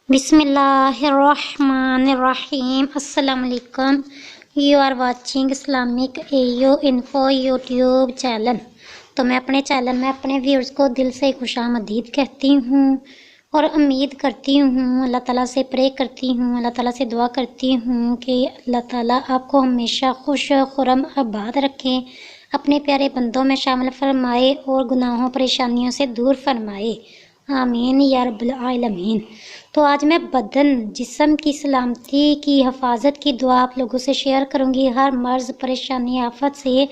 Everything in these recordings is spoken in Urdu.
بسم اللہ الرحمن الرحیم۔ السلام علیکم۔ You are watching Islamic AU info YouTube channel. تو میں اپنے چینل میں اپنے ویورز کو دل سے خوش آمدید کہتی ہوں اور امید کرتی ہوں، اللہ تعالیٰ سے پرے کرتی ہوں، اللہ تعالیٰ سے دعا کرتی ہوں کہ اللہ تعالیٰ آپ کو ہمیشہ خوش خرم آباد رکھیں، اپنے پیارے بندوں میں شامل فرمائے اور گناہوں پریشانیوں سے دور فرمائے، آمین یا رب العالمین۔ تو آج میں بدن جسم کی سلامتی کی حفاظت کی دعا آپ لوگوں سے شیئر کروں گی۔ ہر مرض پریشانی آفت سے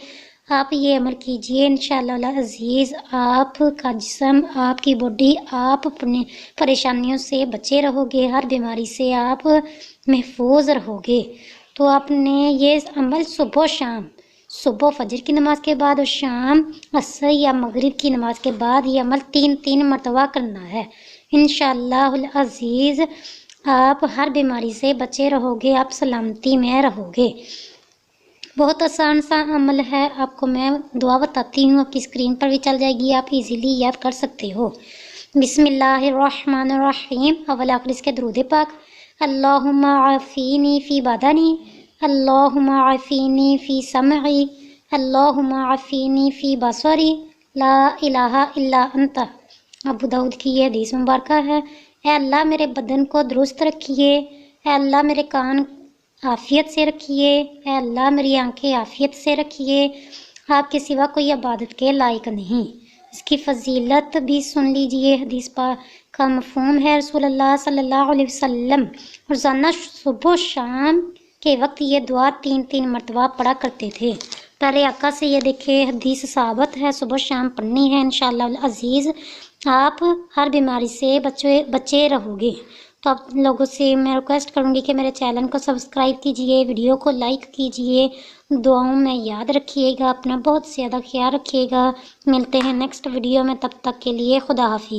آپ یہ عمل کیجئے، انشاءاللہ العزیز آپ کا جسم، آپ کی باڈی، آپ اپنے پریشانیوں سے بچے رہو گے، ہر بیماری سے آپ محفوظ رہو گے۔ تو آپ نے یہ عمل صبح و شام، صبح فجر کی نماز کے بعد اور شام عصر یا مغرب کی نماز کے بعد یہ عمل 3 مرتبہ کرنا ہے۔ انشاءاللہ العزیز آپ ہر بیماری سے بچے رہو گے، آپ سلامتی میں رہو گے۔ بہت آسان سا عمل ہے، آپ کو میں دعا بتاتی ہوں، آپ کی اسکرین پر بھی چل جائے گی، آپ ایزیلی یاد کر سکتے ہو۔ بسم اللہ الرحمن الرحیم۔ اول آخر اس کے درود پاک۔ اللہم عافینی فی بدنی، اللہم عافینی فی سمعی، اللہم عافینی فی بصری، لا الہ الا انت۔ ابو داؤد کی یہ حدیث مبارکہ ہے۔ اے اللہ میرے بدن کو درست رکھیے، اے اللہ میرے کان عافیت سے رکھیے، اے اللہ میری آنکھیں عافیت سے رکھیے، آپ کے سوا کوئی عبادت کے لائق نہیں۔ اس کی فضیلت بھی سن لیجئے۔ حدیث کا مفہوم ہے، رسول اللہ صلی اللہ علیہ وسلم روزانہ صبح و شام کے وقت یہ دعا 3 مرتبہ پڑھا کرتے تھے۔ پہلے آقا سے یہ دیکھے حدیث ثابت ہے، صبح و شام پڑھنی ہے، انشاءاللہ العزیز آپ ہر بیماری سے بچے رہو گے۔ تو آپ لوگوں سے میں ریکویسٹ کروں گی کہ میرے چینل کو سبسکرائب کیجئے، ویڈیو کو لائک کیجئے، دعاؤں میں یاد رکھیے گا، اپنا بہت زیادہ خیال رکھیے گا۔ ملتے ہیں نیکسٹ ویڈیو میں، تب تک کے لیے خدا حافظ۔